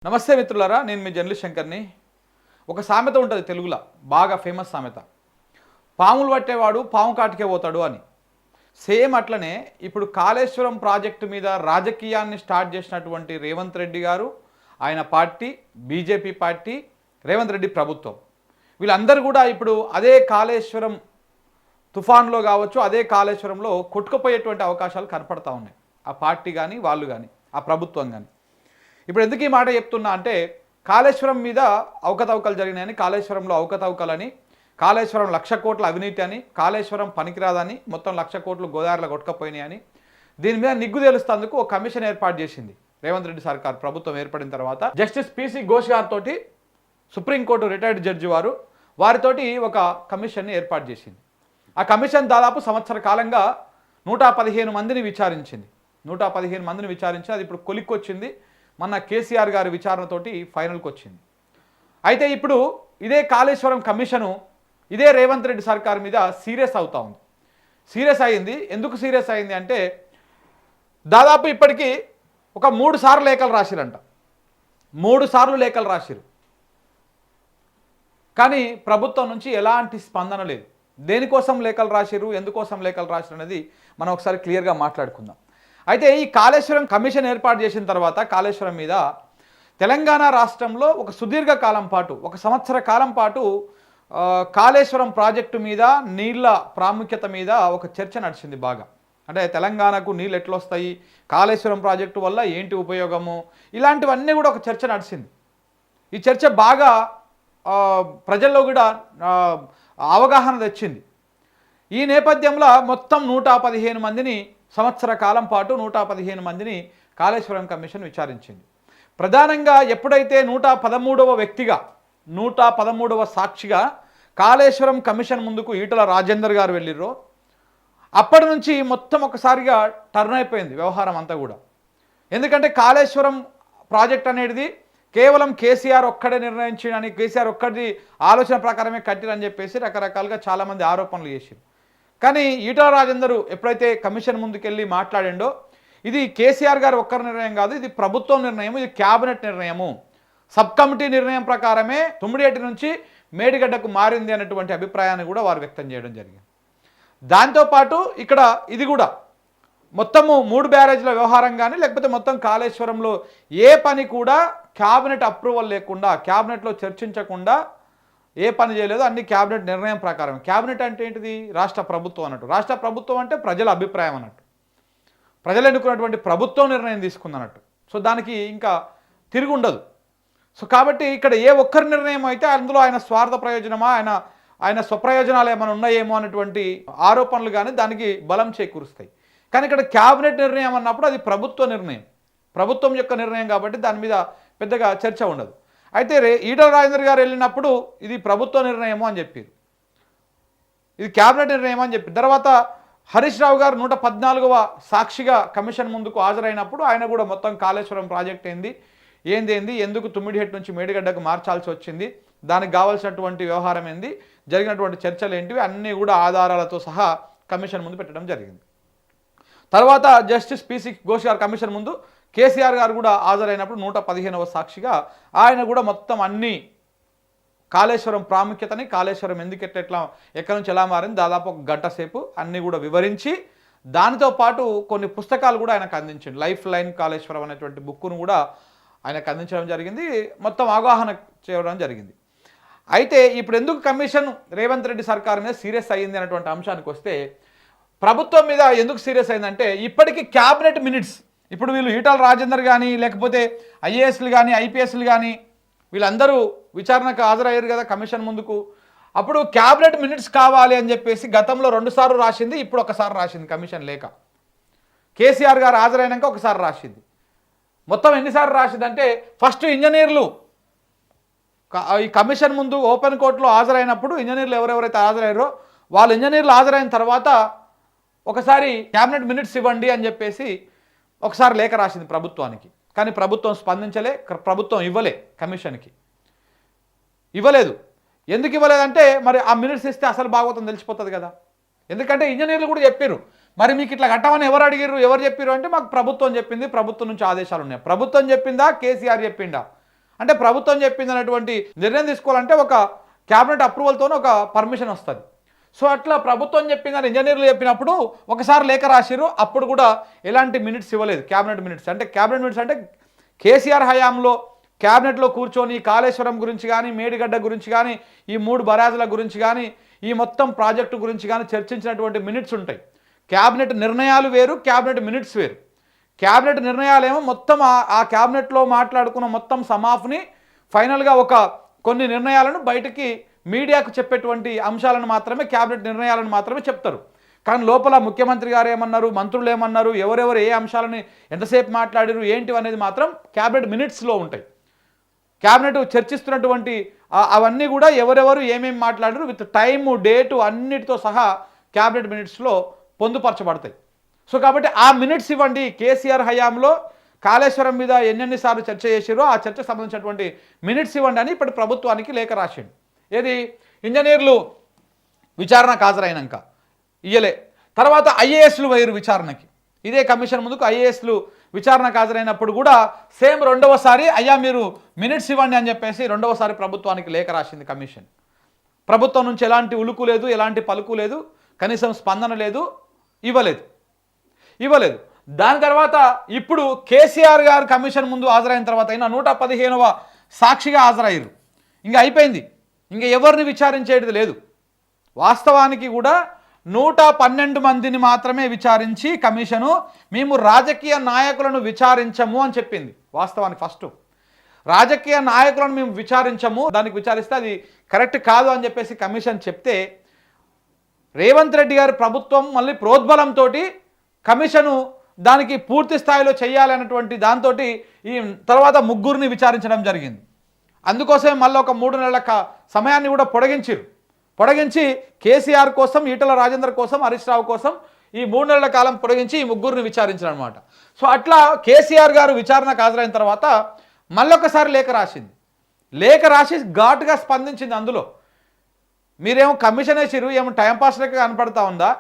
నమస్తే మిత్రులారా, నేను మీ జర్నలిస్ట్ శంకర్ని. ఒక సామెత ఉంటుంది తెలుగులో, బాగా ఫేమస్ సామెత. పాములు పట్టేవాడు పాము కాటికే పోతాడు అని. సేమ్ అట్లనే ఇప్పుడు కాళేశ్వరం ప్రాజెక్టు మీద రాజకీయాన్ని స్టార్ట్ చేసినటువంటి రేవంత్ రెడ్డి గారు, ఆయన party BJP party, Revanth Reddy ప్రభుత్వం, వీళ్ళందరూ కూడా ఇప్పుడు అదే కాళేశ్వరం తుఫాన్లో కావచ్చు, అదే కాళేశ్వరంలో కొట్టుకుపోయేటువంటి అవకాశాలు కనపడతా ఉన్నాయి. ఆ పార్టీ కానీ వాళ్ళు కానీ ఆ ప్రభుత్వం కానీ. ఇప్పుడు ఎందుకు ఈ మాట చెప్తున్నా అంటే, కాళేశ్వరం మీద అవకతవకలు జరిగినాయని, కాళేశ్వరంలో అవకతవకలని, కాళేశ్వరం 1,00,000 కోట్ల అవినీతి అని, కాళేశ్వరం పనికిరాదని, మొత్తం 1,00,000 కోట్లు గోదావరిలో కొట్టుకపోయినాయి అని, దీని మీద నిగ్గు తేలుస్తందుకు ఒక కమిషన్ ఏర్పాటు చేసింది రేవంత్ రెడ్డి సర్కార్ ప్రభుత్వం ఏర్పడిన తర్వాత. జస్టిస్ పిసి ఘోష్ గారితో, సుప్రీంకోర్టు రిటైర్డ్ జడ్జి వారితోటి ఒక కమిషన్ని ఏర్పాటు చేసింది. ఆ కమిషన్ దాదాపు సంవత్సర కాలంగా 115 మందిని విచారించింది. 115 మందిని విచారించి అది ఇప్పుడు కొలిక్కొచ్చింది. మొన్న కేసీఆర్ గారి విచారణతోటి ఫైనల్కి వచ్చింది. అయితే ఇప్పుడు ఇదే కాళేశ్వరం కమిషను ఇదే రేవంత్ రెడ్డి సర్కార్ మీద సీరియస్ అవుతా ఉంది. సీరియస్ అయింది. ఎందుకు సీరియస్ అయింది అంటే, దాదాపు ఇప్పటికీ ఒక 3 సార్లు లేఖలు రాసిరంట. 3 సార్లు లేఖలు రాసిరు, కానీ ప్రభుత్వం నుంచి ఎలాంటి స్పందన లేదు. దేనికోసం లేఖలు రాసిరు, ఎందుకోసం లేఖలు రాసిరు అనేది మనం ఒకసారి క్లియర్గా మాట్లాడుకుందాం. అయితే ఈ కాళేశ్వరం కమిషన్ ఏర్పాటు చేసిన తర్వాత కాళేశ్వరం మీద తెలంగాణ రాష్ట్రంలో ఒక సుదీర్ఘ కాలం పాటు, ఒక సంవత్సర కాలం పాటు కాళేశ్వరం ప్రాజెక్టు మీద, నీళ్ళ ప్రాముఖ్యత మీద ఒక చర్చ నడిచింది బాగా. అంటే తెలంగాణకు నీళ్ళు ఎట్లా వస్తాయి, కాళేశ్వరం ప్రాజెక్టు వల్ల ఏంటి ఉపయోగము, ఇలాంటివన్నీ కూడా ఒక చర్చ నడిచింది. ఈ చర్చ బాగా ప్రజల్లో కూడా అవగాహన తెచ్చింది. ఈ నేపథ్యంలో మొత్తం 115 మందిని, సంవత్సర కాలం పాటు 115 మందిని కాళేశ్వరం కమిషన్ విచారించింది. ప్రధానంగా ఎప్పుడైతే 113వ వ్యక్తిగా, 113వ సాక్షిగా కాళేశ్వరం కమిషన్ ముందుకు ఈటల రాజేందర్ గారు వెళ్ళిర్రో, అప్పటి నుంచి మొత్తం ఒకసారిగా టర్న్ అయిపోయింది వ్యవహారం అంతా కూడా. ఎందుకంటే కాళేశ్వరం ప్రాజెక్ట్ అనేది కేవలం కేసీఆర్ ఒక్కడే నిర్ణయించని, కేసీఆర్ ఒక్కడి ఆలోచన ప్రకారమే కట్టిరని చెప్పేసి రకరకాలుగా చాలామంది ఆరోపణలు చేశారు. కానీ ఈటల రాజేందర్ ఎప్పుడైతే కమిషన్ ముందుకెళ్ళి మాట్లాడిండో, ఇది కేసీఆర్ గారు ఒక్కరి నిర్ణయం కాదు, ఇది ప్రభుత్వం నిర్ణయం, ఇది క్యాబినెట్ నిర్ణయము, సబ్ కమిటీ నిర్ణయం ప్రకారమే తుమ్మిడిహెట్టి నుంచి మేడిగడ్డకు మారింది అనేటువంటి అభిప్రాయాన్ని కూడా వారు వ్యక్తం చేయడం జరిగింది. దాంతోపాటు ఇక్కడ ఇది కూడా మొత్తము 3 బ్యారేజ్ల వ్యవహారం కానీ, లేకపోతే మొత్తం కాళేశ్వరంలో ఏ పని కూడా క్యాబినెట్ అప్రూవల్ లేకుండా, క్యాబినెట్లో చర్చించకుండా ఏ పని చేయలేదు, అన్ని క్యాబినెట్ నిర్ణయం ప్రకారం. క్యాబినెట్ అంటే ఏంటిది? రాష్ట్ర ప్రభుత్వం అన్నట్టు. రాష్ట్ర ప్రభుత్వం అంటే ప్రజల అభిప్రాయం అన్నట్టు, ప్రజలు ఎన్నుకున్నటువంటి ప్రభుత్వం నిర్ణయం తీసుకుందన్నట్టు. సో దానికి ఇంకా తిరిగి ఉండదు. సో కాబట్టి ఇక్కడ ఏ ఒక్కరి నిర్ణయం అయితే అందులో ఆయన స్వార్థ ప్రయోజనమా, ఆయన స్వప్రయోజనాలు ఏమైనా ఉన్నాయేమో అనేటువంటి ఆరోపణలు కానీ దానికి బలం చేకూరుస్తాయి. కానీ ఇక్కడ క్యాబినెట్ నిర్ణయం అన్నప్పుడు అది ప్రభుత్వ నిర్ణయం, ప్రభుత్వం యొక్క నిర్ణయం కాబట్టి దాని మీద పెద్దగా చర్చ ఉండదు. అయితే ఈటల రాజేందర్ గారు వెళ్ళినప్పుడు ఇది ప్రభుత్వ నిర్ణయము అని చెప్పారు, ఇది క్యాబినెట్ నిర్ణయం అని చెప్పి. తర్వాత హరీష్ రావు గారు 114వ సాక్షిగా కమిషన్ ముందుకు హాజరైనప్పుడు ఆయన కూడా మొత్తం కాళేశ్వరం ప్రాజెక్ట్ ఏంది, ఎందుకు తుమ్మిడిహెట్టి నుంచి మేడిగడ్డకు మార్చాల్సి వచ్చింది, దానికి కావాల్సినటువంటి వ్యవహారం ఏంది, జరిగినటువంటి చర్చలు ఏంటివి అన్నీ కూడా ఆధారాలతో సహా కమిషన్ ముందు పెట్టడం జరిగింది. తర్వాత జస్టిస్ పిసి ఘోష్ గారు కమిషన్ ముందు కేసీఆర్ గారు కూడా హాజరైనప్పుడు 115వ సాక్షిగా ఆయన కూడా మొత్తం అన్ని కాళేశ్వరం ప్రాముఖ్యతని, కాళేశ్వరం ఎందుకు ఎక్కడి నుంచి ఎలా మారింది దాదాపు 1 గంట సేపు అన్నీ కూడా వివరించి, దానితో పాటు కొన్ని పుస్తకాలు కూడా ఆయనకు అందించండి. లైఫ్ లైన్ కాళేశ్వరం అనేటువంటి బుక్కును కూడా ఆయనకు అందించడం జరిగింది, మొత్తం అవగాహన చేయడం జరిగింది. అయితే ఇప్పుడు ఎందుకు కమిషన్ రేవంత్ రెడ్డి సర్కార్ మీద సీరియస్ అయ్యింది అనేటువంటి అంశానికి వస్తే, ప్రభుత్వం మీద ఎందుకు సీరియస్ అయిందంటే, ఇప్పటికీ క్యాబినెట్ మినిట్స్, ఇప్పుడు వీళ్ళు ఈటల రాజేందర్ కానీ, లేకపోతే ఐఏఎస్లు కానీ, ఐపీఎస్లు కానీ వీళ్ళందరూ విచారణకు హాజరయ్యారు కదా కమిషన్ ముందుకు. అప్పుడు క్యాబినెట్ మినిట్స్ కావాలి అని చెప్పేసి గతంలో 2 సార్లు రాసింది, ఇప్పుడు 1 సారి రాసింది కమిషన్ లేఖ. కేసీఆర్ గారు హాజరైనాక 1 సారి రాసింది. మొత్తం ఎన్నిసార్లు రాసిందంటే, ఫస్ట్ ఇంజనీర్లు ఈ కమిషన్ ముందు ఓపెన్ కోర్టులో హాజరైనప్పుడు ఇంజనీర్లు ఎవరెవరైతే హాజరయ్యారో వాళ్ళు ఇంజనీర్లు హాజరైన తర్వాత ఒకసారి క్యాబినెట్ మినిట్స్ ఇవ్వండి అని చెప్పేసి ఒకసారి లేఖ రాసింది ప్రభుత్వానికి. కానీ ప్రభుత్వం స్పందించలే, ప్రభుత్వం ఇవ్వలే, కమిషన్కి ఇవ్వలేదు. ఎందుకు ఇవ్వలేదంటే, మరి ఆ మినిట్స్ ఇస్తే అసలు భాగవతం తెలిసిపోతుంది కదా. ఎందుకంటే ఇంజనీర్లు కూడా చెప్పారు, మరి మీకు ఇట్లా కట్టమని ఎవరు అడిగారు, ఎవరు చెప్పారు అంటే, మాకు ప్రభుత్వం చెప్పింది, ప్రభుత్వం నుంచి ఆదేశాలు ఉన్నాయి. ప్రభుత్వం చెప్పిందా, కేసీఆర్ చెప్పిందా? అంటే ప్రభుత్వం చెప్పింది అనేటువంటి నిర్ణయం తీసుకోవాలంటే ఒక క్యాబినెట్ అప్రూవల్తోనే ఒక పర్మిషన్ వస్తుంది. సో అట్లా ప్రభుత్వం చెప్పిందని ఇంజనీర్లు చెప్పినప్పుడు ఒకసారి లేఖ రాసిరు, అప్పుడు కూడా ఎలాంటి మినిట్స్ ఇవ్వలేదు. క్యాబినెట్ మినిట్స్ అంటే కేసీఆర్ హయాంలో క్యాబినెట్లో కూర్చొని కాళేశ్వరం గురించి కానీ, మేడిగడ్డ గురించి కానీ, ఈ 3 బరాజుల గురించి కానీ, ఈ మొత్తం ప్రాజెక్టు గురించి కానీ చర్చించినటువంటి మినిట్స్ ఉంటాయి. క్యాబినెట్ నిర్ణయాలు వేరు, క్యాబినెట్ మినిట్స్ వేరు. క్యాబినెట్ నిర్ణయాలేమో మొత్తం ఆ క్యాబినెట్లో మాట్లాడుకున్న మొత్తం సమాఫ్ని ఫైనల్గా ఒక కొన్ని నిర్ణయాలను బయటికి మీడియాకు చెప్పేటువంటి అంశాలను మాత్రమే, క్యాబినెట్ నిర్ణయాలను మాత్రమే చెప్తారు. కానీ లోపల ముఖ్యమంత్రి గారు ఏమన్నారు, మంత్రులు ఏమన్నారు, ఎవరెవరు ఏ అంశాలని ఎంతసేపు మాట్లాడారు ఏంటి అనేది మాత్రం క్యాబినెట్ మినిట్స్లో ఉంటాయి. క్యాబినెట్ చర్చిస్తున్నటువంటి అవన్నీ కూడా ఎవరెవరు ఏమేమి మాట్లాడారు విత్ టైము, డేటు అన్నిటితో సహా క్యాబినెట్ మినిట్స్లో పొందుపరచబడతాయి. సో కాబట్టి ఆ మినిట్స్ ఇవ్వండి. కేసీఆర్ హయాంలో కాళేశ్వరం మీద ఎన్నెన్నిసార్లు చర్చ చేసారో ఆ చర్చకు సంబంధించినటువంటి మినిట్స్ ఇవ్వండి అని ఇప్పుడు ప్రభుత్వానికి లేఖ రాసిండు. ఏది ఇంజనీర్లు విచారణకు హాజరైనాక ఇయ్యలే. తర్వాత ఐఏఎస్లు వైరు విచారణకి, ఇదే కమిషన్ ముందుకు ఐఏఎస్లు విచారణకు హాజరైనప్పుడు కూడా సేమ్ రెండవసారి అయ్యా మీరు మినిట్స్ ఇవ్వండి అని చెప్పేసి రెండవసారి ప్రభుత్వానికి లేఖ రాసింది కమిషన్. ప్రభుత్వం నుంచి ఎలాంటి ఉలుకు లేదు, ఎలాంటి పలుకు లేదు, కనీసం స్పందన లేదు, ఇవ్వలేదు. దాని తర్వాత ఇప్పుడు కేసీఆర్ గారు కమిషన్ ముందు హాజరైన తర్వాత అయినా 115వ సాక్షిగా హాజరయ్యారు. ఇంకా అయిపోయింది, ఇంకా ఎవరిని విచారించేది లేదు. వాస్తవానికి కూడా 112 మందిని మాత్రమే విచారించి కమిషను మేము రాజకీయ నాయకులను విచారించము అని చెప్పింది. వాస్తవానికి ఫస్ట్ రాజకీయ నాయకులను మేము విచారించము, దానికి విచారిస్తే అది కరెక్ట్ కాదు అని చెప్పేసి కమిషన్ చెప్తే రేవంత్ రెడ్డి గారి ప్రభుత్వం మళ్ళీ ప్రోద్బలంతో కమిషను దానికి పూర్తి స్థాయిలో చేయాలన్నటువంటి దాంతో ఈ తర్వాత 3 విచారించడం జరిగింది. అందుకోసమే మళ్ళీ ఒక 3 నెలల సమయాన్ని కూడా పొడిగించి కేసీఆర్ కోసం, ఈటల రాజేందర్ కోసం, హరీష్ రావు కోసం ఈ 3 నెలల కాలం పొడిగించి ఈ 3 విచారించారు అనమాట. సో అట్లా కేసీఆర్ గారు విచారణకు హాజరైన తర్వాత మళ్ళొకసారి లేఖ రాసి ఘాటుగా స్పందించింది. అందులో మీరేమో కమిషన్ వేసిరు, ఏమో టైంపాస్ లెక్క కనపడతా ఉందా,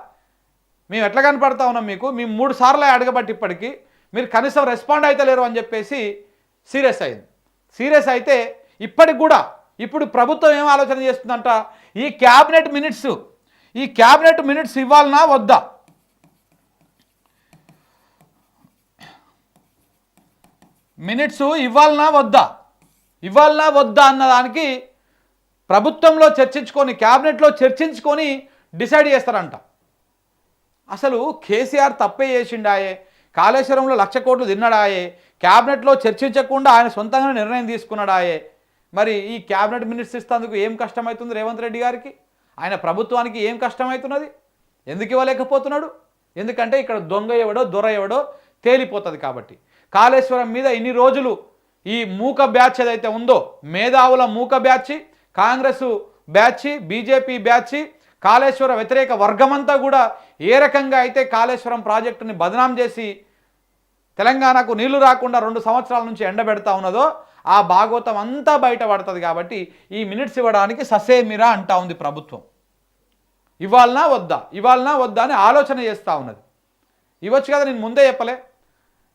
మేము ఎట్లా కనపడతా ఉన్నాం మీకు, మేము 3 సార్లు అడగబట్టి ఇప్పటికీ మీరు కనీసం రెస్పాండ్ అయితే లేరు అని చెప్పేసి సీరియస్ అయితే ఇప్పటికి కూడా ఇప్పుడు ప్రభుత్వం ఏం ఆలోచన చేస్తుందంట, ఈ క్యాబినెట్ మినిట్స్ ఇవ్వాలనా వద్దా, మినిట్స్ ఇవ్వాలనా వద్దా అన్నదానికి ప్రభుత్వంలో చర్చించుకొని, క్యాబినెట్లో చర్చించుకొని డిసైడ్ చేస్తారంట. అసలు కేసీఆర్ తప్పే చేసిండాయే, కాళేశ్వరంలో 1,00,000 కోట్లు తిన్నాడాయే, క్యాబినెట్లో చర్చించకుండా ఆయన సొంతంగా నిర్ణయం తీసుకున్నాడాయే. మరి ఈ క్యాబినెట్ మినిట్స్ ఇస్తేందుకు ఏం కష్టమవుతుంది రేవంత్ రెడ్డి గారికి, ఆయన ప్రభుత్వానికి ఏం కష్టమవుతున్నది, ఎందుకు ఇవ్వలేకపోతున్నాడు? ఎందుకంటే ఇక్కడ దొంగ ఎవడో దొర ఎవడో తేలిపోతుంది కాబట్టి. కాళేశ్వరం మీద ఇన్ని రోజులు ఈ మూక బ్యాచ్ ఏదైతే ఉందో, మేధావుల మూక batch, Congress batch, BJP batch, Kaleshwara వ్యతిరేక వర్గమంతా కూడా ఏ రకంగా అయితే కాళేశ్వరం ప్రాజెక్టుని బదనాం చేసి తెలంగాణకు నీళ్లు రాకుండా 2 సంవత్సరాల నుంచి ఎండబెడతా ఉన్నదో ఆ భాగవతం అంతా బయటపడుతుంది. కాబట్టి ఈ మినిట్స్ ఇవ్వడానికి ససేమిరా అంటా ఉంది ప్రభుత్వం. ఇవ్వాలనా వద్దా అని ఆలోచన చేస్తూ ఉన్నది. ఇవ్వచ్చు కదా, నేను ముందే చెప్పలే.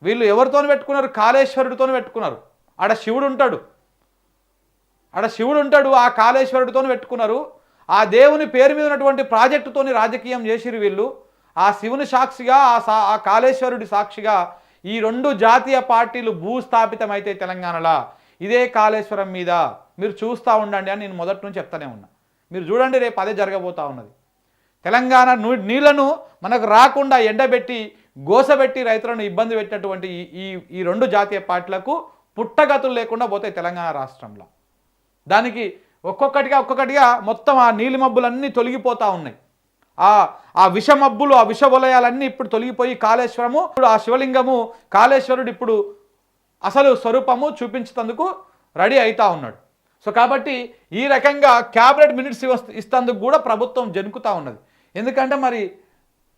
వీళ్ళు ఎవరితో పెట్టుకున్నారు, కాళేశ్వరుడితో పెట్టుకున్నారు. ఆడ శివుడు ఉంటాడు, ఆ కాళేశ్వరుడితో పెట్టుకున్నారు. ఆ దేవుని పేరు మీద ఉన్నటువంటి ప్రాజెక్టుతోని రాజకీయం చేసిరు వీళ్ళు. ఆ శివుని సాక్షిగా, ఆ కాళేశ్వరుడి సాక్షిగా ఈ 2 జాతీయ పార్టీలు భూస్థాపితమైతే తెలంగాణలో ఇదే కాళేశ్వరం మీద మీరు చూస్తూ ఉండండి అని నేను మొదటి నుంచి చెప్తానే ఉన్నా. మీరు చూడండి, రేపు అదే జరగబోతూ ఉన్నది. తెలంగాణ నీళ్లను మనకు రాకుండా ఎండబెట్టి గోసబెట్టి రైతులను ఇబ్బంది పెట్టినటువంటి ఈ 2 జాతీయ పార్టీలకు పుట్టగతులు లేకుండా పోతాయి తెలంగాణ రాష్ట్రంలో. దానికి ఒక్కొక్కటిగా మొత్తం ఆ నీలి మబ్బులన్నీ తొలగిపోతూ ఉన్నాయి. ఆ విష మబ్బులు, ఆ విష వలయాలన్నీ ఇప్పుడు తొలగిపోయి కాళేశ్వరము, ఇప్పుడు ఆ శివలింగము, కాళేశ్వరుడు ఇప్పుడు అసలు స్వరూపము చూపించేందుకు రెడీ అవుతా ఉన్నాడు. సో కాబట్టి ఈ రకంగా క్యాబినెట్ మినిట్స్ ఇస్తేందుకు కూడా ప్రభుత్వం జనుకుతూ ఉన్నది. ఎందుకంటే మరి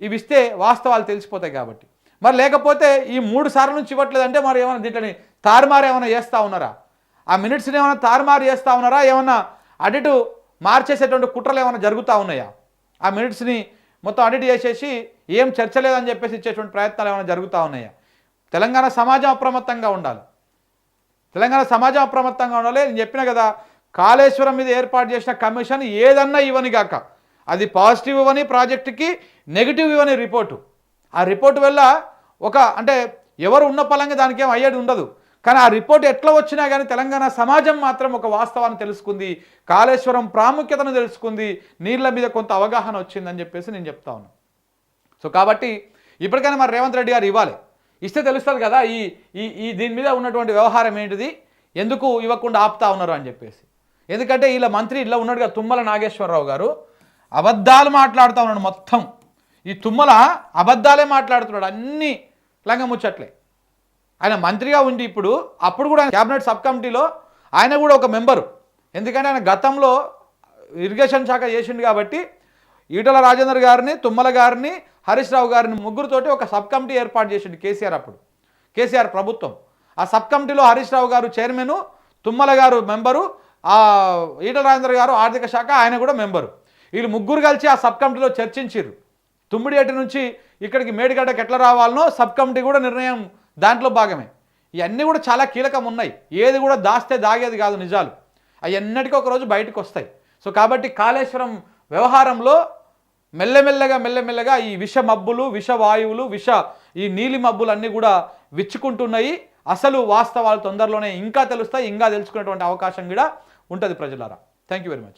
ఇవి ఇస్తే వాస్తవాలు తెలిసిపోతాయి కాబట్టి. మరి లేకపోతే ఈ 3 సార్లు నుంచి ఇవ్వట్లేదంటే మరి ఏమైనా దీంట్లోని తారుమారు ఏమైనా చేస్తూ ఉన్నారా, ఆ మినిట్స్ని ఏమైనా తారుమారు చేస్తూ ఉన్నారా, ఏమన్నా అడిటు మార్చేసేటువంటి కుట్రలు ఏమైనా జరుగుతూ ఉన్నాయా, ఆ మినిట్స్ని మొత్తం అడిట్ చేసేసి ఏం చర్చ లేదని చెప్పేసి ఇచ్చేటువంటి ప్రయత్నాలు ఏమైనా జరుగుతూ ఉన్నాయా? తెలంగాణ సమాజం అప్రమత్తంగా ఉండాలి. తెలంగాణ సమాజం అప్రమత్తంగా ఉండాలి. నేను చెప్పిన కదా, కాళేశ్వరం మీద ఏర్పాటు చేసిన కమిషన్ ఏదన్నా ఇవ్వని కాక, అది పాజిటివ్ ఇవ్వని ప్రాజెక్టుకి, నెగిటివ్ ఇవ్వని రిపోర్టు. ఆ రిపోర్టు వల్ల అంటే ఎవరు ఉన్న పలంగా దానికి ఏం అయ్యేది ఉండదు. కానీ ఆ రిపోర్ట్ ఎట్లా వచ్చినా కానీ తెలంగాణ సమాజం మాత్రం ఒక వాస్తవాన్ని తెలుసుకుంది, కాళేశ్వరం ప్రాముఖ్యతను తెలుసుకుంది, నీళ్ళ మీద కొంత అవగాహన వచ్చిందని చెప్పేసి నేను చెప్తా ఉన్నాను. సో కాబట్టి ఇప్పటికైనా మరి రేవంత్ రెడ్డి గారు ఇవ్వాలి, ఇస్తే తెలుస్తుంది కదా ఈ దీని మీద ఉన్నటువంటి వ్యవహారం ఏంటిది, ఎందుకు ఇవ్వకుండా ఆపుతా ఉన్నారు అని చెప్పేసి. ఎందుకంటే ఇలా మంత్రి ఇలా ఉన్నాడు కదా తుమ్మల నాగేశ్వరరావు గారు, అబద్ధాలు మాట్లాడుతూ ఉన్నాడు. మొత్తం ఈ తుమ్మల అబద్ధాలే మాట్లాడుతున్నాడు, అన్నీ లంగముచ్చట్లే. ఆయన మంత్రిగా ఉండి అప్పుడు కూడా క్యాబినెట్ సబ్ కమిటీలో ఆయన కూడా ఒక మెంబరు. ఎందుకంటే ఆయన గతంలో ఇరిగేషన్ శాఖ చేసిండు కాబట్టి ఈటల రాజేందర్ గారిని, తుమ్మల గారిని, హరీష్ రావు గారిని ముగ్గురుతోటి ఒక సబ్ కమిటీ ఏర్పాటు చేసిండు కేసీఆర్ ప్రభుత్వం. ఆ సబ్ కమిటీలో హరీష్ రావు గారు చైర్మన్, తుమ్మల గారు మెంబరు, ఈటల రాజేందర్ గారు ఆర్థిక శాఖ, ఆయన కూడా మెంబరు. వీళ్ళు ముగ్గురు కలిసి ఆ సబ్ కమిటీలో చర్చించారు. తుమ్మిడిగడ్డ నుంచి ఇక్కడికి మేడిగడ్డకి ఎట్లా రావాలనో సబ్ కమిటీ కూడా నిర్ణయం దాంట్లో భాగమే. ఇవన్నీ కూడా చాలా కీలకం ఉన్నాయి. ఏది కూడా దాస్తే దాగేది కాదు, నిజాలు అవన్నిటికీ ఒకరోజు బయటకు వస్తాయి. సో కాబట్టి కాళేశ్వరం వ్యవహారంలో మెల్లమెల్లగా ఈ విష మబ్బులు, విష వాయువులు, ఈ నీలి మబ్బులు అన్నీ కూడా విచ్చుకుంటున్నాయి. అసలు వాస్తవాలు తొందరలోనే ఇంకా తెలుస్తాయి, ఇంకా తెలుసుకునేటువంటి అవకాశం కూడా ఉంటుంది ప్రజలారా. Thank you very much.